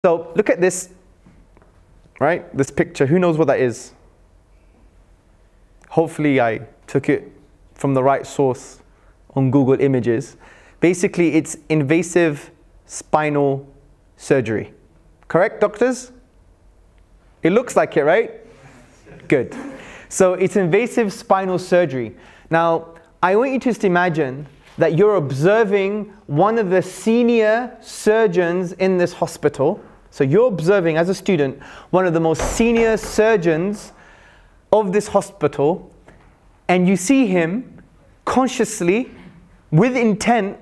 So look at this, right? This picture. Who knows what that is? Hopefully I took it from the right source on Google Images. Basically, it's invasive spinal surgery. Correct, doctors? It looks like it, right? Good. So it's invasive spinal surgery. Now, I want you to just imagine that you're observing one of the senior surgeons in this hospital. So you're observing, as a student, one of the most senior surgeons of this hospital, and you see him consciously, with intent,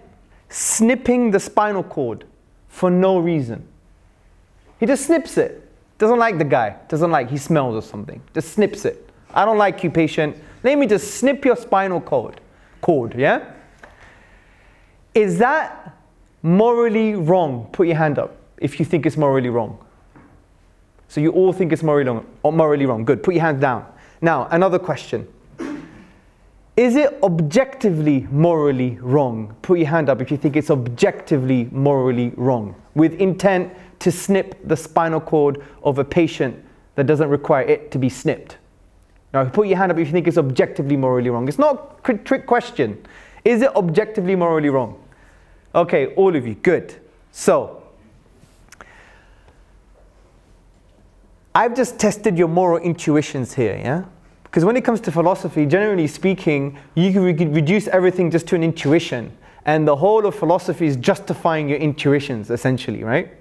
snipping the spinal cord for no reason. He just snips it. Doesn't like the guy. Doesn't like, he smells or something. Just snips it. I don't like you, patient. Let me just snip your spinal cord, yeah? Is that morally wrong? Put your hand up if you think it's morally wrong. So you all think it's morally wrong. Good. Put your hands down. Now, another question. Is it objectively morally wrong? Put your hand up if you think it's objectively morally wrong, with intent to snip the spinal cord of a patient that doesn't require it to be snipped. Now, put your hand up if you think it's objectively morally wrong. It's not a trick question. Is it objectively morally wrong? Okay, all of you, good. So, I've just tested your moral intuitions here, yeah? Because when it comes to philosophy, generally speaking, you can reduce everything just to an intuition. And the whole of philosophy is justifying your intuitions, essentially, right?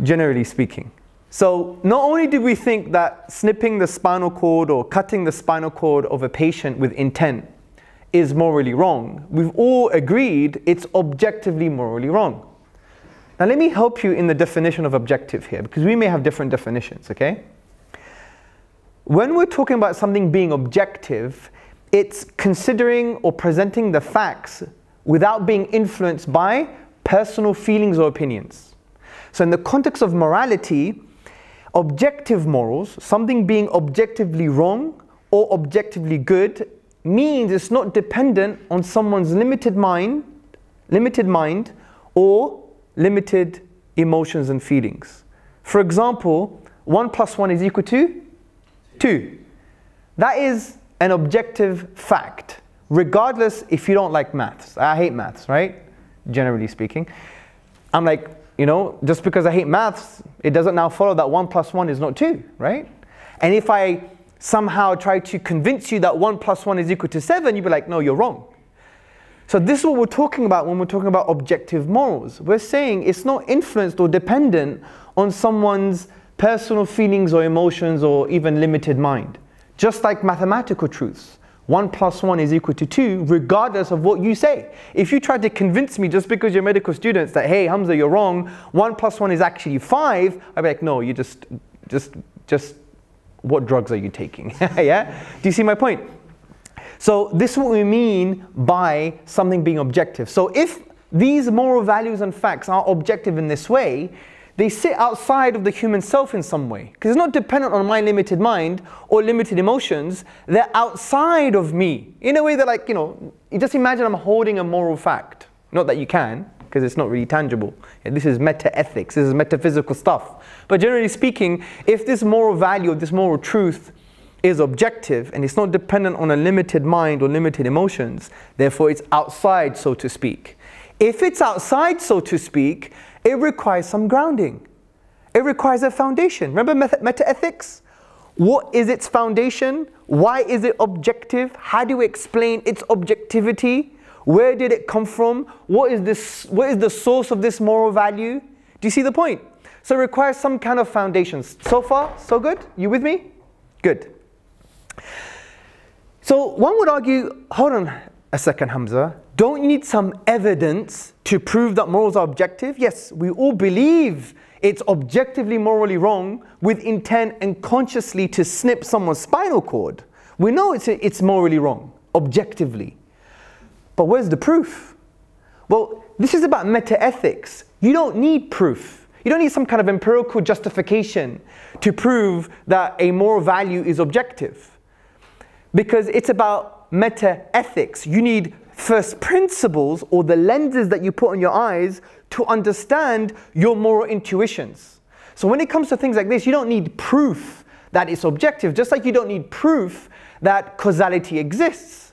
Generally speaking. So not only do we think that snipping the spinal cord or cutting the spinal cord of a patient with intent is morally wrong, we've all agreed it's objectively morally wrong. Now let me help you in the definition of objective here, because we may have different definitions, okay? When we're talking about something being objective, it's considering or presenting the facts without being influenced by personal feelings or opinions. So in the context of morality, objective morals, something being objectively wrong or objectively good, means it's not dependent on someone's limited mind or limited emotions and feelings. For example, 1 + 1 is equal to 2. That is an objective fact, regardless if you don't like maths. I hate maths, right? Generally speaking. I'm like, you know, just because I hate maths, it doesn't now follow that 1 + 1 is not 2, right? And if I somehow try to convince you that 1 + 1 is equal to 7, you'd be like, no, you're wrong. So this is what we're talking about when we're talking about objective morals. We're saying it's not influenced or dependent on someone's personal feelings or emotions or even limited mind. Just like mathematical truths. 1 + 1 is equal to 2, regardless of what you say. If you try to convince me just because you're medical students that, hey, Hamza, you're wrong, 1 + 1 is actually 5, I'd be like, no, you just, what drugs are you taking? Yeah? Do you see my point? So this is what we mean by something being objective. So if these moral values and facts are objective in this way, they sit outside of the human self in some way. Because it's not dependent on my limited mind or limited emotions. They're outside of me. In a way that, like, you know, you just imagine I'm holding a moral fact. Not that you can, because it's not really tangible. This is meta-ethics. This is metaphysical stuff. But generally speaking, if this moral value, this moral truth is objective and it's not dependent on a limited mind or limited emotions, therefore it's outside, so to speak. If it's outside, so to speak, it requires some grounding. It requires a foundation. Remember meta-ethics? What is its foundation? Why is it objective? How do we explain its objectivity? Where did it come from? What is the source of this moral value? Do you see the point? So it requires some kind of foundations. So far, so good? You with me? Good. So one would argue, hold on a second, Hamza. Don't you need some evidence to prove that morals are objective? Yes, we all believe it's objectively morally wrong with intent and consciously to snip someone's spinal cord. We know it's morally wrong, objectively. But where's the proof? Well, this is about meta-ethics. You don't need proof. You don't need some kind of empirical justification to prove that a moral value is objective. Because it's about meta-ethics. You need first principles or the lenses that you put on your eyes to understand your moral intuitions. So when it comes to things like this, you don't need proof that it's objective, just like you don't need proof that causality exists.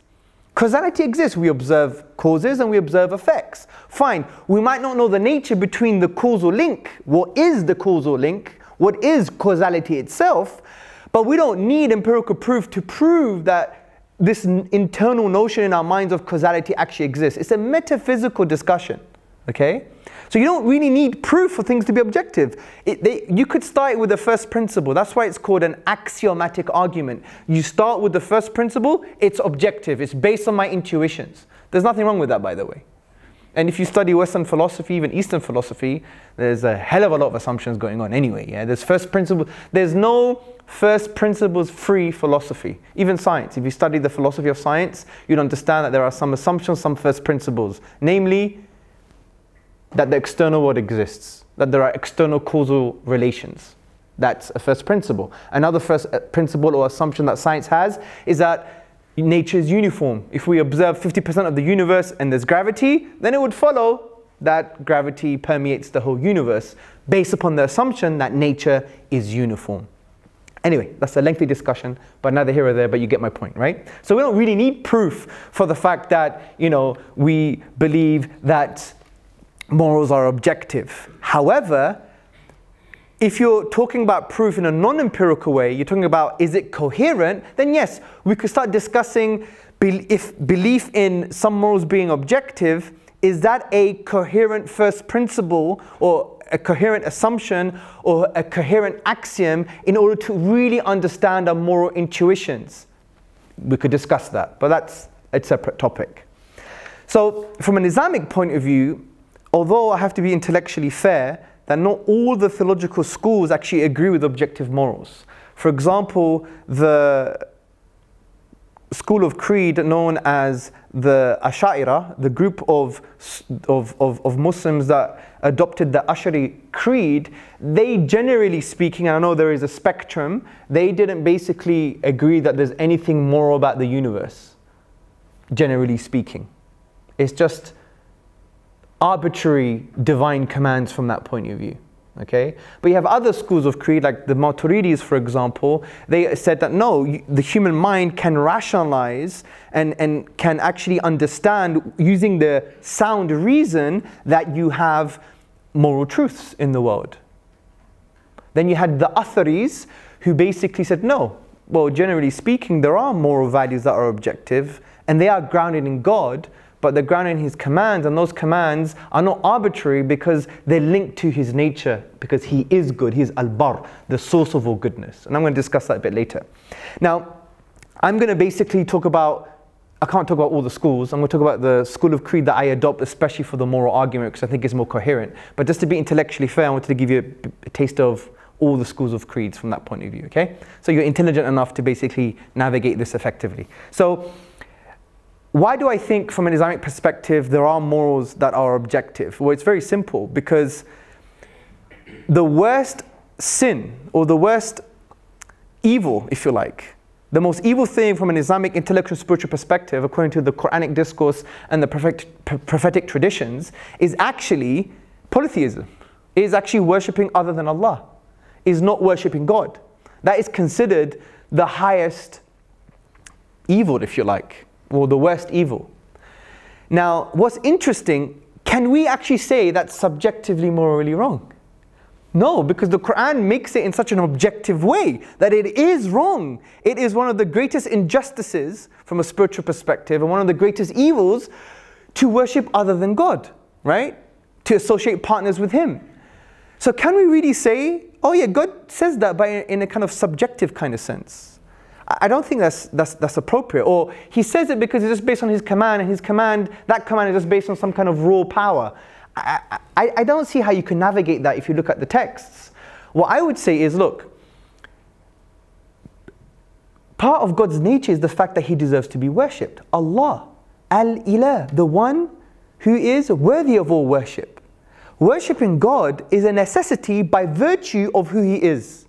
Causality exists. We observe causes and we observe effects. Fine. We might not know the nature between the causal link. What is the causal link? What is causality itself? But we don't need empirical proof to prove that this internal notion in our minds of causality actually exists. It's a metaphysical discussion, okay? So you don't really need proof for things to be objective. You could start with the first principle. That's why it's called an axiomatic argument. You start with the first principle, it's objective. It's based on my intuitions. There's nothing wrong with that, by the way. And if you study Western philosophy, even Eastern philosophy, there's a hell of a lot of assumptions going on anyway. Yeah? There's first principle. There's no first principles free philosophy. Even science. If you study the philosophy of science, you'd understand that there are some assumptions, some first principles. Namely, that the external world exists. That there are external causal relations. That's a first principle. Another first principle or assumption that science has is that nature is uniform. If we observe 50% of the universe and there's gravity, then it would follow that gravity permeates the whole universe based upon the assumption that nature is uniform. Anyway, that's a lengthy discussion, but neither here or there, but you get my point, right? So we don't really need proof for the fact that, we believe that morals are objective. However, if you're talking about proof in a non-empirical way, you're talking about is it coherent, then yes, we could start discussing if belief in some morals being objective, is that a coherent first principle or a coherent assumption or a coherent axiom in order to really understand our moral intuitions? We could discuss that, but that's a separate topic. So from an Islamic point of view, although I have to be intellectually fair, that not all the theological schools actually agree with objective morals. For example, the school of creed known as the Ash'ira, the group of Muslims that adopted the Ash'ari creed, they generally speaking, and I know there is a spectrum, they didn't basically agree that there's anything moral about the universe, generally speaking. It's just arbitrary divine commands from that point of view, okay? But you have other schools of creed, like the Maturidis, for example. They said that no, the human mind can rationalize and can actually understand using the sound reason that you have moral truths in the world. Then you had the Atharis, who basically said no, well, generally speaking, there are moral values that are objective and they are grounded in God, but they're grounded in His commands, and those commands are not arbitrary because they're linked to His nature, because He is good. He is Al-Bar, the source of all goodness. And I'm going to discuss that a bit later. Now, I'm going to basically talk about, I can't talk about all the schools. I'm going to talk about the school of creed that I adopt, especially for the moral argument, because I think it's more coherent. But just to be intellectually fair, I wanted to give you a taste of all the schools of creeds from that point of view, okay? So you're intelligent enough to basically navigate this effectively. So, why do I think from an Islamic perspective there are morals that are objective? Well, it's very simple, because the worst sin, or the worst evil, if you like, the most evil thing from an Islamic intellectual spiritual perspective, according to the Quranic discourse and the prophetic traditions, is actually polytheism. It is actually worshipping other than Allah. It is not worshipping God. That is considered the highest evil, if you like, or the worst evil. Now, what's interesting, can we actually say that's subjectively morally wrong? No, because the Quran makes it in such an objective way that it is wrong. It is one of the greatest injustices from a spiritual perspective, and one of the greatest evils to worship other than God, right? To associate partners with Him. So can we really say, oh yeah, God says that, but in a kind of subjective kind of sense? I don't think that's appropriate. Or He says it because it's just based on His command, and His command, that command is just based on some kind of raw power. I don't see how you can navigate that if you look at the texts. What I would say is, look, part of God's nature is the fact that He deserves to be worshipped. Allah, Al-Ilah, the one who is worthy of all worship. Worshipping God is a necessity by virtue of who He is.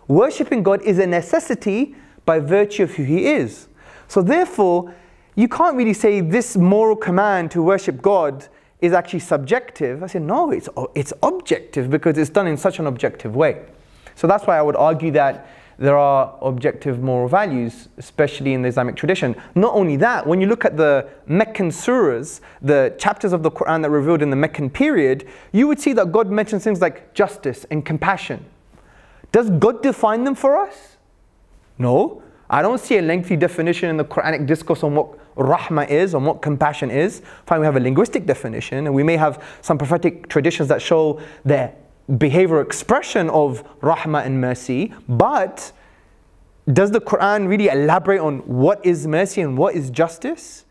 Worshipping God is a necessity by virtue of who He is. So therefore, you can't really say this moral command to worship God is actually subjective. I said, no, it's objective because it's done in such an objective way. So that's why I would argue that there are objective moral values, especially in the Islamic tradition. Not only that, when you look at the Meccan surahs, the chapters of the Quran that were revealed in the Meccan period, you would see that God mentions things like justice and compassion. Does God define them for us? No. I don't see a lengthy definition in the Quranic discourse on what rahmah is, on what compassion is. Fine, we have a linguistic definition, and we may have some prophetic traditions that show the behavioral expression of rahmah and mercy, but does the Quran really elaborate on what is mercy and what is justice?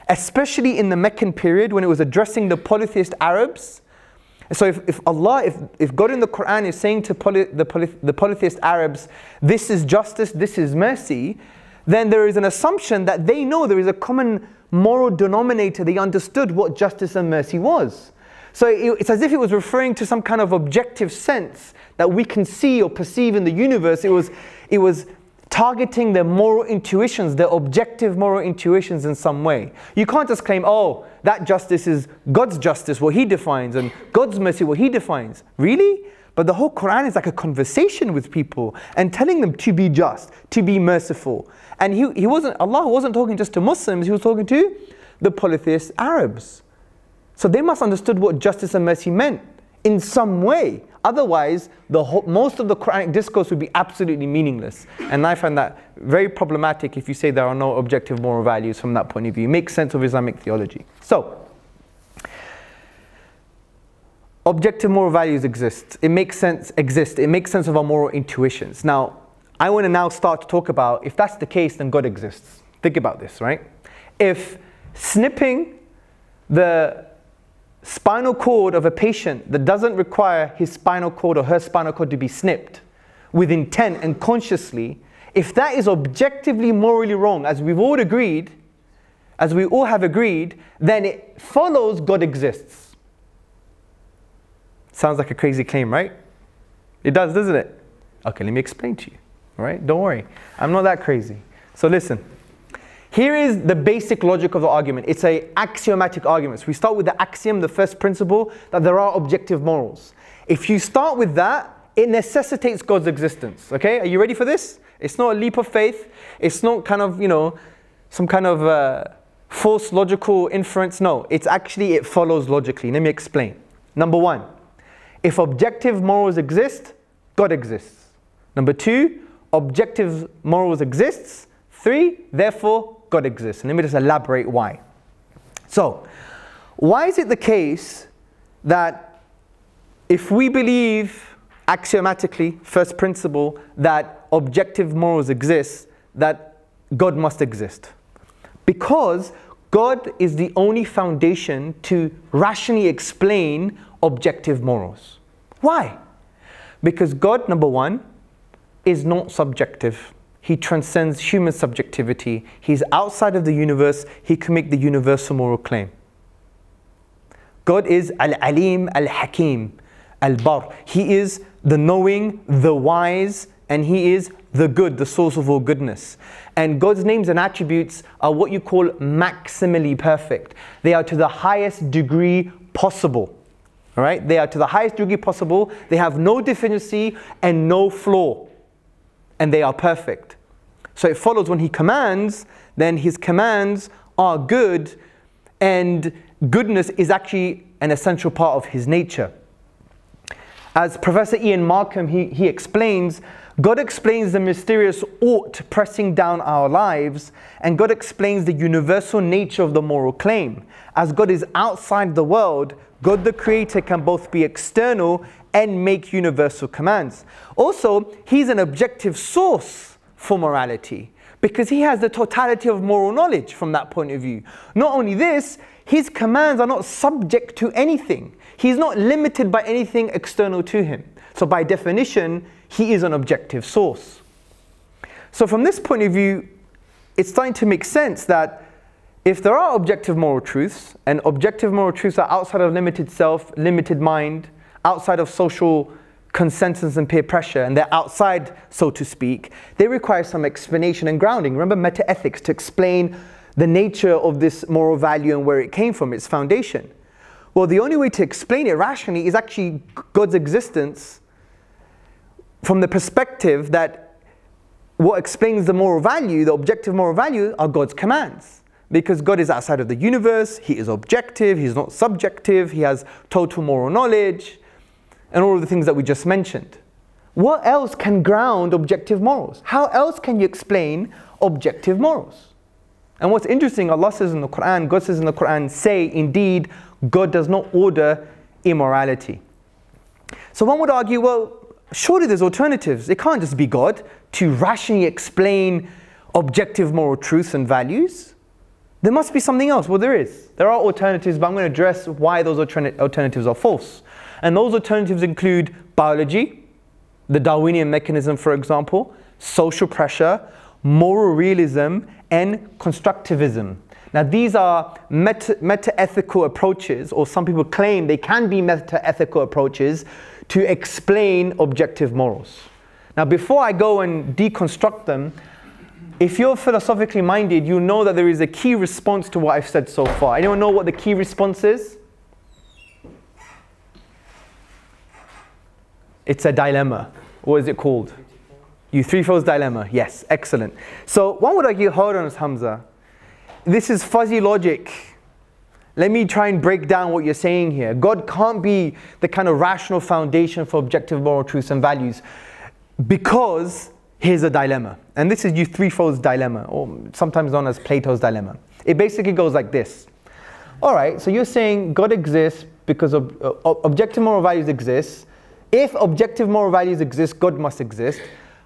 Especially in the Meccan period when it was addressing the polytheist Arabs. So if God in the Quran is saying to the polytheist Arabs, this is justice, this is mercy, then there is an assumption that they know there is a common moral denominator. They understood what justice and mercy was. So it's as if it was referring to some kind of objective sense that we can see or perceive in the universe. It was targeting their moral intuitions, their objective moral intuitions in some way. You can't just claim, oh, that justice is God's justice, what He defines, and God's mercy, what He defines. Really? But the whole Quran is like a conversation with people and telling them to be just, to be merciful. And Allah wasn't talking just to Muslims, He was talking to the polytheist Arabs. So they must have understood what justice and mercy meant in some way. Otherwise, most of the Quranic discourse would be absolutely meaningless. And I find that very problematic if you say there are no objective moral values from that point of view. It makes sense of Islamic theology. So, objective moral values exist. It makes sense of our moral intuitions. Now, I want to now start to talk about, if that's the case, then God exists. Think about this, right? If snipping the spinal cord of a patient that doesn't require his spinal cord or her spinal cord to be snipped with intent and consciously, if that is objectively morally wrong, as we've all agreed, as we all have agreed, then it follows God exists. Sounds like a crazy claim, right? It does, doesn't it? Okay, let me explain to you. All right, don't worry. I'm not that crazy. So listen. Here is the basic logic of the argument. It's an axiomatic argument. So we start with the axiom, the first principle, that there are objective morals. If you start with that, it necessitates God's existence. Okay, are you ready for this? It's not a leap of faith. It's not kind of, some kind of false logical inference. No, it's actually, it follows logically. Let me explain. Number one, if objective morals exist, God exists. Number two, objective morals exists. Three, therefore, God exists. And let me just elaborate why. So, why is it the case that if we believe axiomatically, first principle, that objective morals exist, that God must exist? Because God is the only foundation to rationally explain objective morals. Why? Because God, number one, is not subjective. He transcends human subjectivity. He's outside of the universe. He can make the universal moral claim. God is Al-Alim, Al-Hakim, Al-Bar. He is the knowing, the wise, and He is the good, the source of all goodness. And God's names and attributes are what you call maximally perfect. They are to the highest degree possible. All right? They are to the highest degree possible. They have no deficiency and no flaw. And they are perfect. So it follows when He commands, then His commands are good, and goodness is actually an essential part of His nature. As Professor Ian Markham, he explains, God explains the mysterious ought pressing down our lives, and God explains the universal nature of the moral claim. As God is outside the world, God the Creator can both be external and make universal commands. Also, He's an objective source for morality because He has the totality of moral knowledge from that point of view. Not only this, His commands are not subject to anything. He's not limited by anything external to Him. So by definition, He is an objective source. So from this point of view, it's starting to make sense that if there are objective moral truths, and objective moral truths are outside of limited self, limited mind, outside of social consensus and peer pressure, and they're outside, so to speak, they require some explanation and grounding. Remember metaethics, to explain the nature of this moral value and where it came from, its foundation? Well, the only way to explain it rationally is actually God's existence from the perspective that what explains the moral value, the objective moral value, are God's commands. Because God is outside of the universe, He is objective, He's not subjective, He has total moral knowledge, and all of the things that we just mentioned. What else can ground objective morals? How else can you explain objective morals? And what's interesting, Allah says in the Quran, God says in the Quran, say, indeed, God does not order immorality. So one would argue, well, surely there's alternatives. It can't just be God to rationally explain objective moral truths and values. There must be something else. Well, there is. There are alternatives, but I'm going to address why those alternatives are false. And those alternatives include biology, the Darwinian mechanism, for example, social pressure, moral realism, and constructivism. Now, these are meta-ethical approaches, or some people claim they can be meta-ethical approaches to explain objective morals. Now, before I go and deconstruct them, if you're philosophically minded, you'll know that there is a key response to what I've said so far. Anyone know what the key response is? It's a dilemma. What is it called? Threefold dilemma. Yes, excellent. So one would argue, hold on, Hamza. This is fuzzy logic. Let me try and break down what you're saying here. God can't be the kind of rational foundation for objective moral truths and values because here's a dilemma. And this is threefold dilemma, or sometimes known as Plato's dilemma. It basically goes like this. All right, so you're saying God exists because objective moral values exist. If objective moral values exist, God must exist.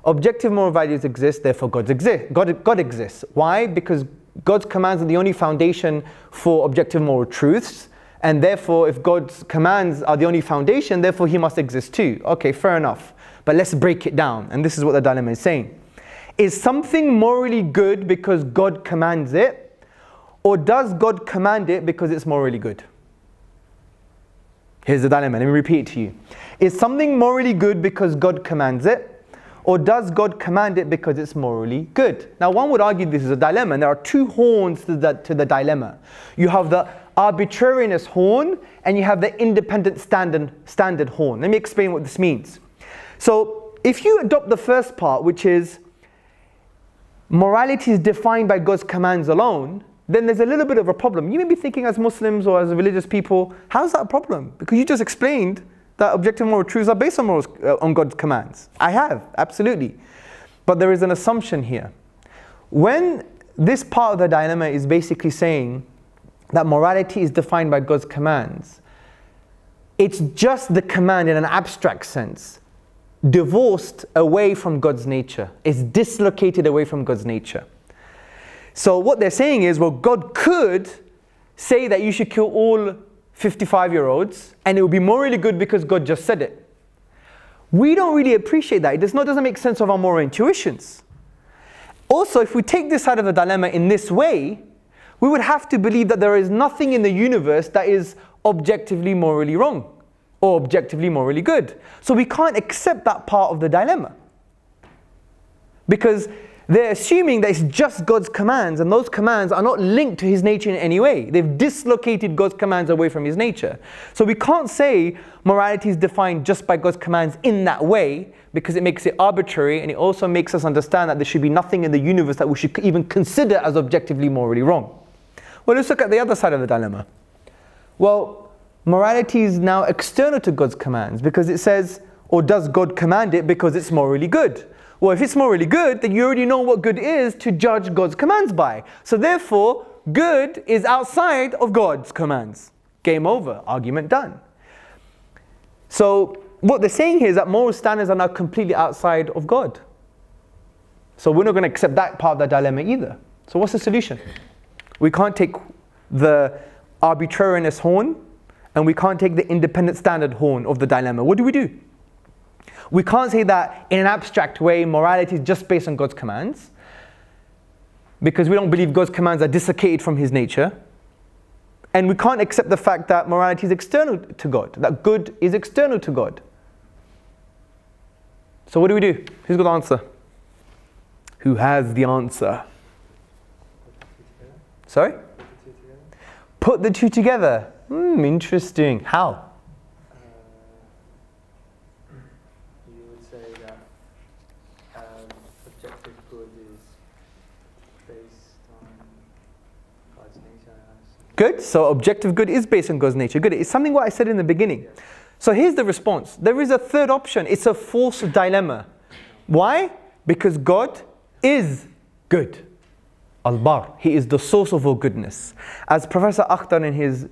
Objective moral values exist, therefore God exists. Why? Because God's commands are the only foundation for objective moral truths, and therefore if God's commands are the only foundation, therefore He must exist too. Okay, fair enough. But let's break it down, and this is what the dilemma is saying. Is something morally good because God commands it, or does God command it because it's morally good? Here's the dilemma, let me repeat it to you. Is something morally good because God commands it, or does God command it because it's morally good? Now, one would argue this is a dilemma, and there are two horns to the dilemma. You have the arbitrariness horn, and you have the independent standard horn. Let me explain what this means. So, if you adopt the first part, which is morality is defined by God's commands alone, then there's a little bit of a problem. You may be thinking as Muslims or as religious people, how's that a problem? Because you just explained that objective moral truths are based on God's commands. I have, absolutely. But there is an assumption here. When this part of the dilemma is basically saying that morality is defined by God's commands, it's just the command in an abstract sense, divorced away from God's nature. It's dislocated away from God's nature. So what they're saying is, well, God could say that you should kill all 55-year-olds, and it would be morally good because God just said it. We don't really appreciate that. It doesn't make sense of our moral intuitions. Also, if we take this side of the dilemma in this way, we would have to believe that there is nothing in the universe that is objectively morally wrong or objectively morally good. So we can't accept that part of the dilemma, because they're assuming that it's just God's commands, and those commands are not linked to His nature in any way. They've dislocated God's commands away from His nature. So we can't say morality is defined just by God's commands in that way, because it makes it arbitrary, and it also makes us understand that there should be nothing in the universe that we should even consider as objectively morally wrong. Well, let's look at the other side of the dilemma. Well, morality is now external to God's commands, because it says, or does God command it because it's morally good? Well, if it's morally good, then you already know what good is to judge God's commands by. So therefore, good is outside of God's commands. Game over. Argument done. So what they're saying here is that moral standards are now completely outside of God. So we're not going to accept that part of the dilemma either. So what's the solution? We can't take the arbitrariness horn, and we can't take the independent standard horn of the dilemma. What do? We can't say that in an abstract way morality is just based on God's commands, because we don't believe God's commands are dislocated from His nature. And we can't accept the fact that morality is external to God, that good is external to God. So what do we do? Who's got the answer? Who has the answer? Sorry? Put the two together. Interesting. How? You would say that objective good is based on God's nature. Good. So objective good is based on God's nature. Good. It's something what I said in the beginning. Yeah. So here's the response. There is a third option. It's a false dilemma. Why? Because God is good. Al-Bar. He is the source of all goodness. As Professor Akhtar in his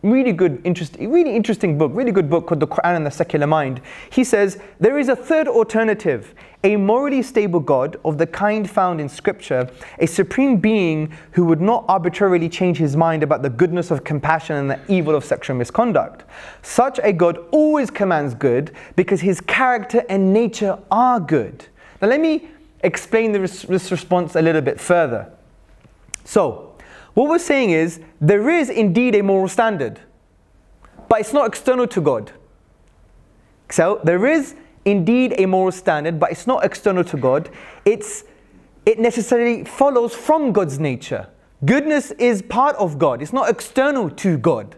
really interesting book, really good book called The Quran and the Secular Mind, he says, there is a third alternative, a morally stable God of the kind found in Scripture, a supreme being who would not arbitrarily change his mind about the goodness of compassion and the evil of sexual misconduct. Such a God always commands good because his character and nature are good. Now let me explain this response a little bit further. So, what we're saying is, there is indeed a moral standard, but it's not external to God. So, there is indeed a moral standard, but it's not external to God. It necessarily follows from God's nature. Goodness is part of God. It's not external to God.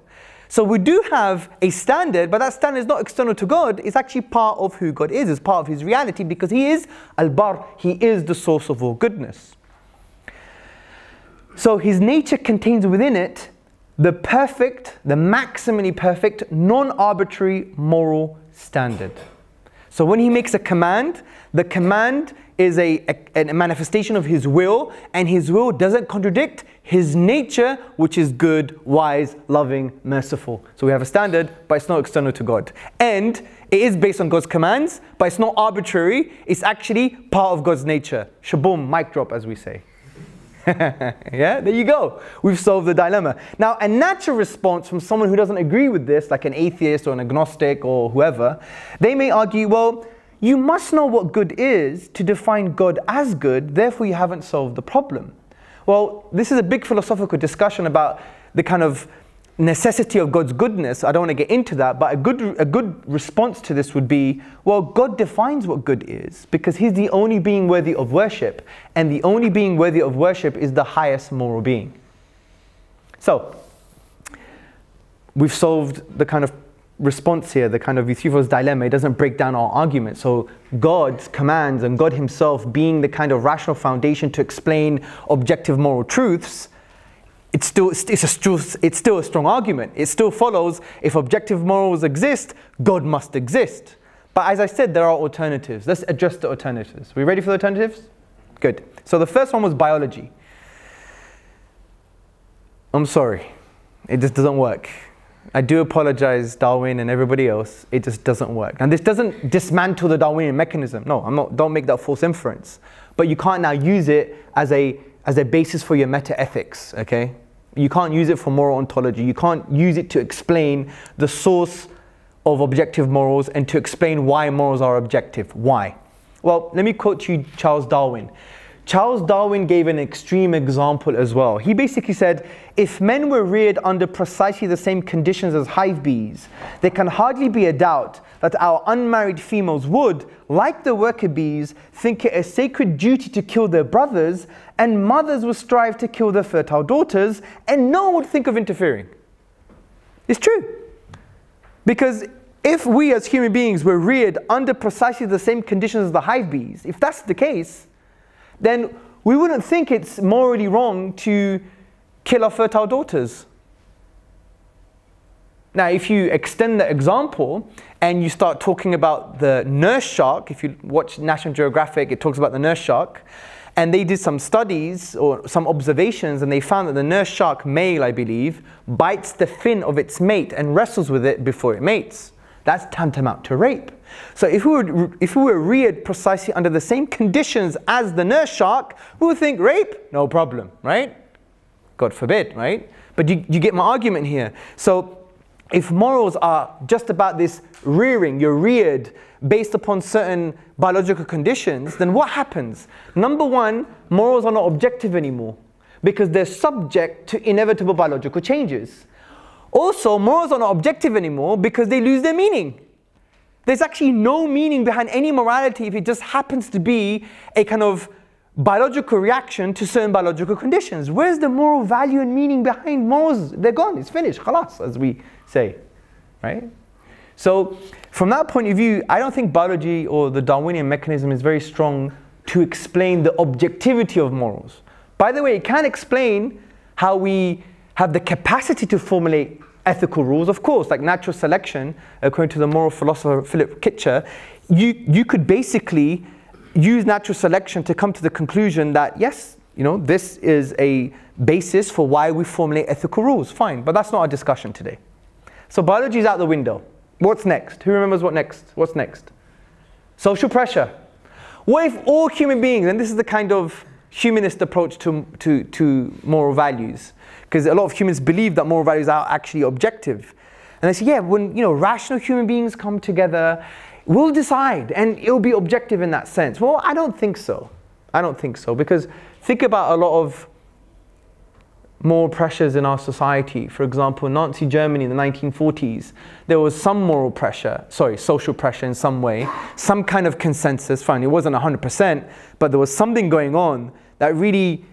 So we do have a standard, but that standard is not external to God. It's actually part of who God is. It's part of his reality because he is Al-Bar. He is the source of all goodness. So his nature contains within it the perfect, the maximally perfect, non-arbitrary moral standard. So when he makes a command, the command is a manifestation of his will, and his will doesn't contradict his nature, which is good, wise, loving, merciful. So we have a standard, but it's not external to God. And it is based on God's commands, but it's not arbitrary. It's actually part of God's nature. Shaboom, mic drop, as we say. Yeah, there you go. We've solved the dilemma. Now, a natural response from someone who doesn't agree with this, like an atheist or an agnostic or whoever, they may argue, well, you must know what good is to define God as good, therefore you haven't solved the problem. Well, this is a big philosophical discussion about the kind of necessity of God's goodness. I don't want to get into that, but a good response to this would be, well, God defines what good is because he's the only being worthy of worship, and the only being worthy of worship is the highest moral being. So, we've solved the kind of response here, the kind of Yusuf's dilemma. It doesn't break down our argument. So God's commands and God himself being the kind of rational foundation to explain objective moral truths, it's still a strong argument. It still follows, if objective morals exist, God must exist. But as I said, there are alternatives. Let's address the alternatives. Are we ready for the alternatives? Good. So the first one was biology. I'm sorry. It just doesn't work. I do apologize, Darwin and everybody else. It just doesn't work. And this doesn't dismantle the Darwinian mechanism. No, don't make that false inference. But you can't now use it as a basis for your meta-ethics, okay? You can't use it for moral ontology. You can't use it to explain the source of objective morals and to explain why morals are objective. Why? Well, let me quote you Charles Darwin. Charles Darwin gave an extreme example as well. He basically said, if men were reared under precisely the same conditions as hive bees, there can hardly be a doubt that our unmarried females would, like the worker bees, think it a sacred duty to kill their brothers, and mothers would strive to kill their fertile daughters, and no one would think of interfering. It's true. Because if we as human beings were reared under precisely the same conditions as the hive bees, if that's the case, then we wouldn't think it's morally wrong to kill our fertile daughters. Now, if you extend the example and you start talking about the nurse shark, if you watch National Geographic, it talks about the nurse shark, and they did some studies or some observations, and they found that the nurse shark, male I believe, bites the fin of its mate and wrestles with it before it mates. That's tantamount to rape. So if we were reared precisely under the same conditions as the nurse shark, we would think rape, no problem, right? God forbid, right? But you get my argument here. So if morals are just about this rearing, you're reared based upon certain biological conditions, then what happens? Number one, morals are not objective anymore because they're subject to inevitable biological changes. Also, morals are not objective anymore because they lose their meaning. There's actually no meaning behind any morality if it just happens to be a kind of biological reaction to certain biological conditions. Where's the moral value and meaning behind morals? They're gone, it's finished, khalas, as we say, right? So from that point of view, I don't think biology or the Darwinian mechanism is very strong to explain the objectivity of morals. By the way, it can explain how we have the capacity to formulate ethical rules, of course, like natural selection, according to the moral philosopher Philip Kitcher. You could basically use natural selection to come to the conclusion that, yes, this is a basis for why we formulate ethical rules. Fine, but that's not our discussion today. So biology is out the window. What's next? Who remembers what next? What's next? Social pressure. What if all human beings, and this is the kind of humanist approach to moral values, because a lot of humans believe that moral values are actually objective. And they say, yeah, when rational human beings come together, we'll decide, and it'll be objective in that sense. Well, I don't think so. I don't think so, because think about a lot of moral pressures in our society. For example, Nazi Germany in the 1940s, there was some social pressure in some way, some kind of consensus. Fine, it wasn't 100%, but there was something going on that really,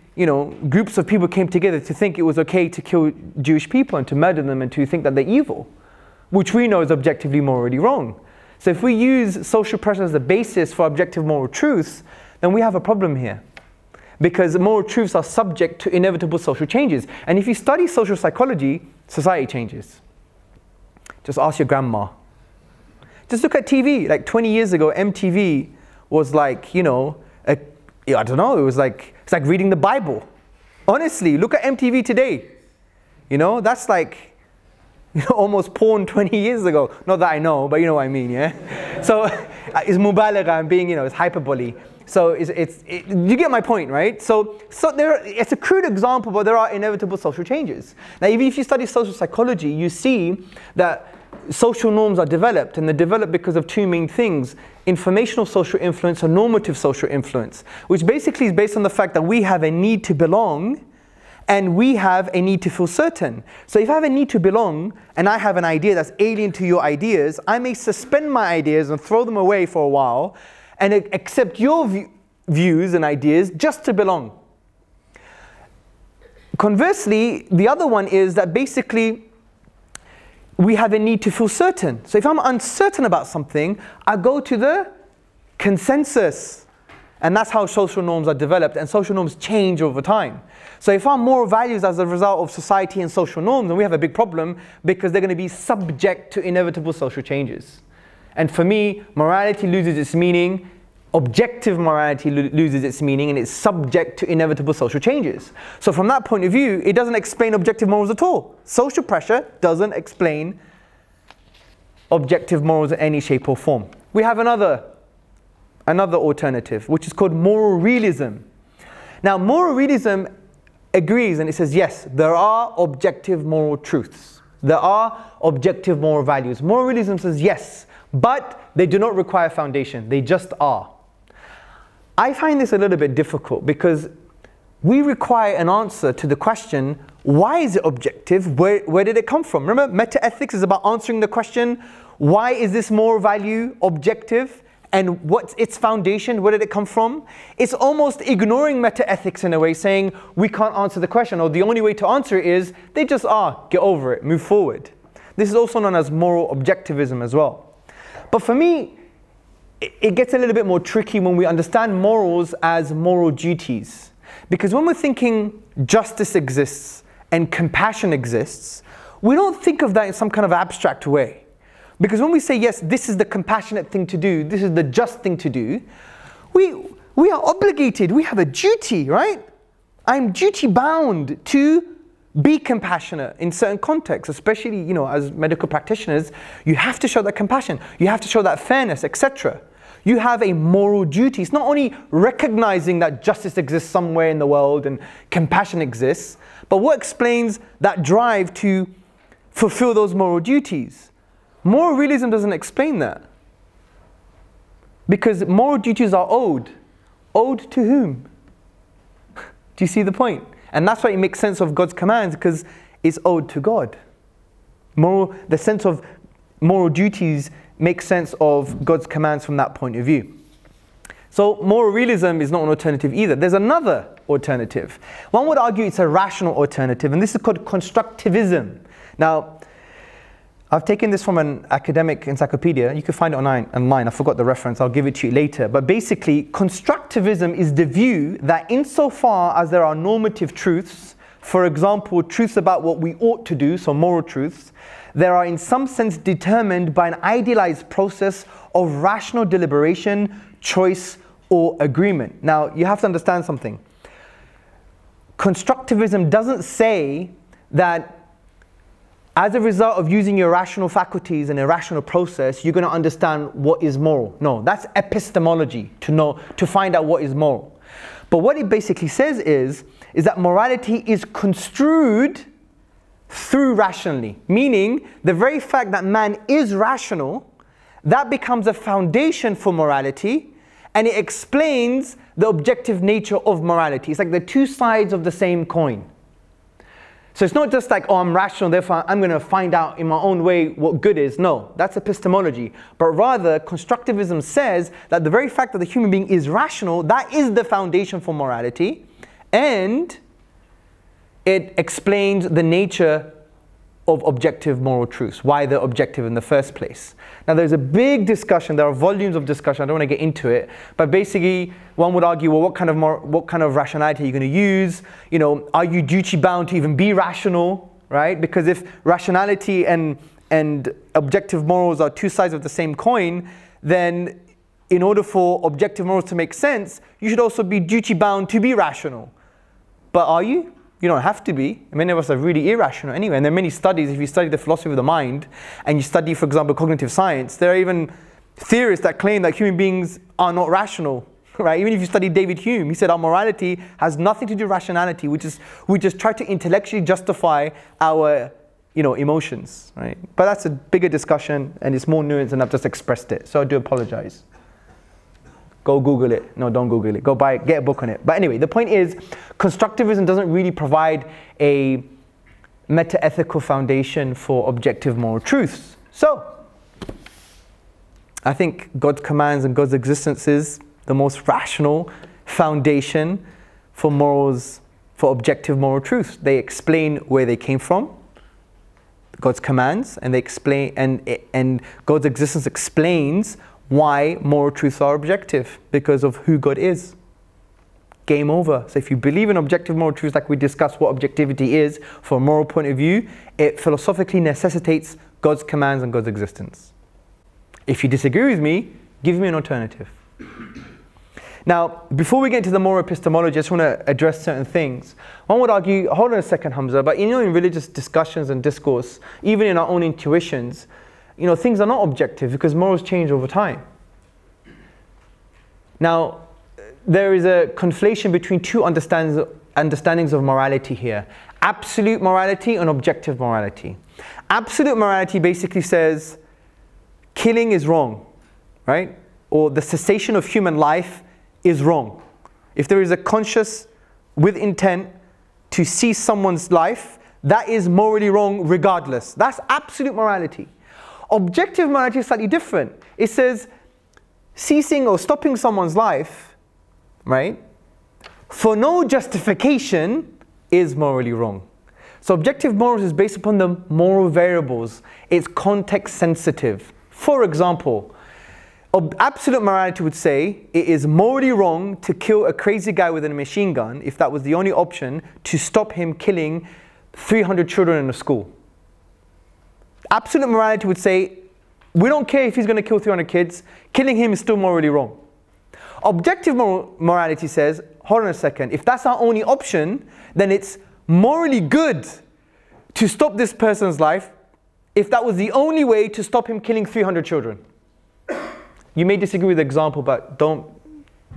groups of people came together to think it was okay to kill Jewish people and to murder them and to think that they're evil, which we know is objectively morally wrong. So if we use social pressure as the basis for objective moral truths, then we have a problem here. Because moral truths are subject to inevitable social changes. And if you study social psychology, society changes. Just ask your grandma. Just look at TV. Like 20 years ago, MTV was like, I don't know, it's like reading the Bible. Honestly, look at MTV today. That's like, almost porn 20 years ago. Not that I know, but you know what I mean, yeah? So it's mubalagha and being, it's hyperbole. So you get my point, right? So it's a crude example, but there are inevitable social changes. Now, even if you study social psychology, you see that social norms are developed, and they're developed because of two main things: informational social influence and normative social influence, which basically is based on the fact that we have a need to belong, and we have a need to feel certain. So if I have a need to belong, and I have an idea that's alien to your ideas, I may suspend my ideas and throw them away for a while, and accept your views and ideas just to belong. Conversely, the other one is that basically we have a need to feel certain. So if I'm uncertain about something, I go to the consensus. And that's how social norms are developed, and social norms change over time. So if our moral values as a result of society and social norms, then we have a big problem, because they're going to be subject to inevitable social changes. And for me, morality loses its meaning, objective morality loses its meaning, and it's subject to inevitable social changes. So from that point of view, it doesn't explain objective morals at all. Social pressure doesn't explain objective morals in any shape or form. We have another alternative, which is called moral realism. Now, moral realism agrees, and it says, yes, there are objective moral truths. There are objective moral values. Moral realism says, yes, but they do not require foundation. They just are. I find this a little bit difficult, because we require an answer to the question, why is it objective? Where did it come from? Remember, metaethics is about answering the question, why is this moral value objective? And what's its foundation? Where did it come from? It's almost ignoring metaethics in a way, saying we can't answer the question, or the only way to answer it is they just are. Get over it. Move forward. This is also known as moral objectivism as well. But for me, it gets a little bit more tricky when we understand morals as moral duties. Because when we're thinking justice exists and compassion exists, we don't think of that in some kind of abstract way. Because when we say, yes, this is the compassionate thing to do, this is the just thing to do, we are obligated, we have a duty, right? I'm duty bound to be compassionate in certain contexts, especially, as medical practitioners, you have to show that compassion, you have to show that fairness, etc. You have a moral duty. It's not only recognizing that justice exists somewhere in the world and compassion exists, but what explains that drive to fulfill those moral duties? Moral realism doesn't explain that. Because moral duties are owed. Owed to whom? Do you see the point? And that's why it makes sense of God's commands, because it's owed to God. The sense of moral duties makes sense of God's commands from that point of view. So moral realism is not an alternative either. There's another alternative. One would argue it's a rational alternative, and this is called Constructivism. Now, I've taken this from an academic encyclopedia. You can find it online. I forgot the reference. I'll give it to you later. But basically, Constructivism is the view that insofar as there are normative truths, for example, truths about what we ought to do, so moral truths, they are in some sense determined by an idealized process of rational deliberation, choice, or agreement. Now, you have to understand something. Constructivism doesn't say that as a result of using your rational faculties and a rational process, you're going to understand what is moral. No, that's epistemology, to find out what is moral. But what it basically says is that morality is construed through rationally, meaning the very fact that man is rational, that becomes a foundation for morality, and it explains the objective nature of morality. It's like the two sides of the same coin. So it's not just like, oh, I'm rational, therefore I'm going to find out in my own way what good is. No, that's epistemology. But rather, Constructivism says that the very fact that the human being is rational, that is the foundation for morality. And it explains the nature of objective moral truths, why they're objective in the first place. Now there's a big discussion, there are volumes of discussion, I don't want to get into it, but basically one would argue, well, what kind of rationality are you going to use? You know, are you duty bound to even be rational, right? Because if rationality and objective morals are two sides of the same coin, then in order for objective morals to make sense, you should also be duty bound to be rational. But are you? You don't have to be. Many of us are really irrational anyway. And there are many studies, if you study the philosophy of the mind, and you study, for example, cognitive science, there are even theorists that claim that human beings are not rational, right? Even if you study David Hume, he said our morality has nothing to do with rationality. We just try to intellectually justify our emotions, right? But that's a bigger discussion, and it's more nuanced than I've just expressed it. So I do apologize. Go Google it. No, don't Google it. Go buy it, get a book on it. But anyway, the point is, Constructivism doesn't really provide a meta-ethical foundation for objective moral truths. So, I think God's commands and God's existence is the most rational foundation for morals, for objective moral truths. They explain where they came from, God's commands, and they explain, and God's existence explains why moral truths are objective, because of who God is. Game over. So if you believe in objective moral truths, like we discussed what objectivity is from a moral point of view, it philosophically necessitates God's commands and God's existence. If you disagree with me, give me an alternative. Now, before we get into the moral epistemology, I just want to address certain things. One would argue, hold on a second, Hamza, but in religious discussions and discourse, even in our own intuitions, things are not objective because morals change over time. Now, there is a conflation between two understandings of morality here. Absolute morality and objective morality. Absolute morality basically says killing is wrong, right? Or the cessation of human life is wrong. If there is a conscious, with intent, to cease someone's life, that is morally wrong regardless. That's absolute morality. Objective morality is slightly different. It says ceasing or stopping someone's life, right, for no justification is morally wrong. So objective morals is based upon the moral variables. It's context sensitive. For example, absolute morality would say it is morally wrong to kill a crazy guy with a machine gun, if that was the only option, to stop him killing 300 children in a school. Absolute morality would say, we don't care if he's going to kill 300 kids, killing him is still morally wrong. Objective morality says, hold on a second, if that's our only option, then it's morally good to stop this person's life if that was the only way to stop him killing 300 children. You may disagree with the example, but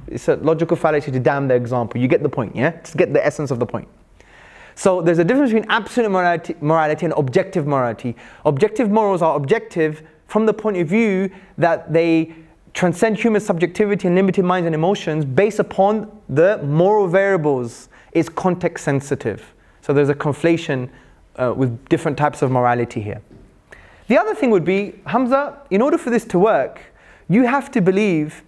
it's a logical fallacy to damn the example. You get the point, yeah? Just get the essence of the point. So there's a difference between absolute morality and objective morality. Objective morals are objective from the point of view that they transcend human subjectivity and limited minds and emotions based upon the moral variables. It's context sensitive. So there's a conflation with different types of morality here. The other thing would be, Hamza, in order for this to work, you have to believe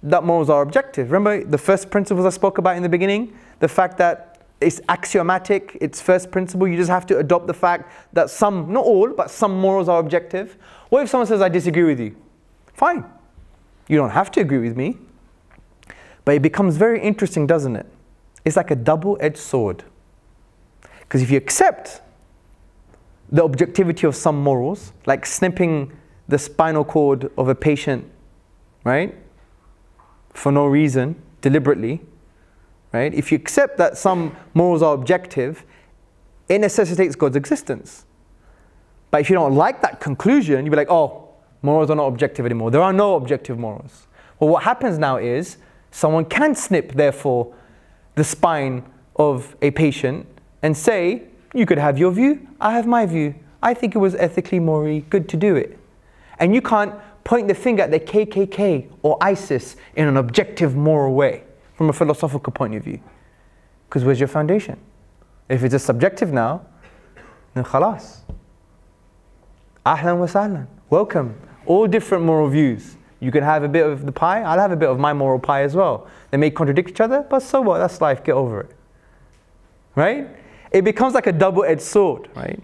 that morals are objective? Remember the first principles I spoke about in the beginning? The fact that it's axiomatic, it's first principle. You just have to adopt the fact that some, not all, but some morals are objective. What if someone says, I disagree with you? Fine. You don't have to agree with me. But it becomes very interesting, doesn't it? It's like a double-edged sword. Because if you accept the objectivity of some morals, like snipping the spinal cord of a patient, right, for no reason, deliberately, right? If you accept that some morals are objective, it necessitates God's existence. But if you don't like that conclusion, you'll be like, oh, morals are not objective anymore. There are no objective morals. Well, what happens now is someone can snip, therefore, the spine of a patient and say, you could have your view, I have my view. I think it was ethically, morally good to do it. And you can't point the finger at the KKK or ISIS in an objective, moral way, from a philosophical point of view. Because where's your foundation? If it's just subjective now, then khalas. Ahlan wa sahlan. Welcome. All different moral views. You can have a bit of the pie, I'll have a bit of my moral pie as well. They may contradict each other, but so what? That's life, get over it. Right? It becomes like a double-edged sword, right?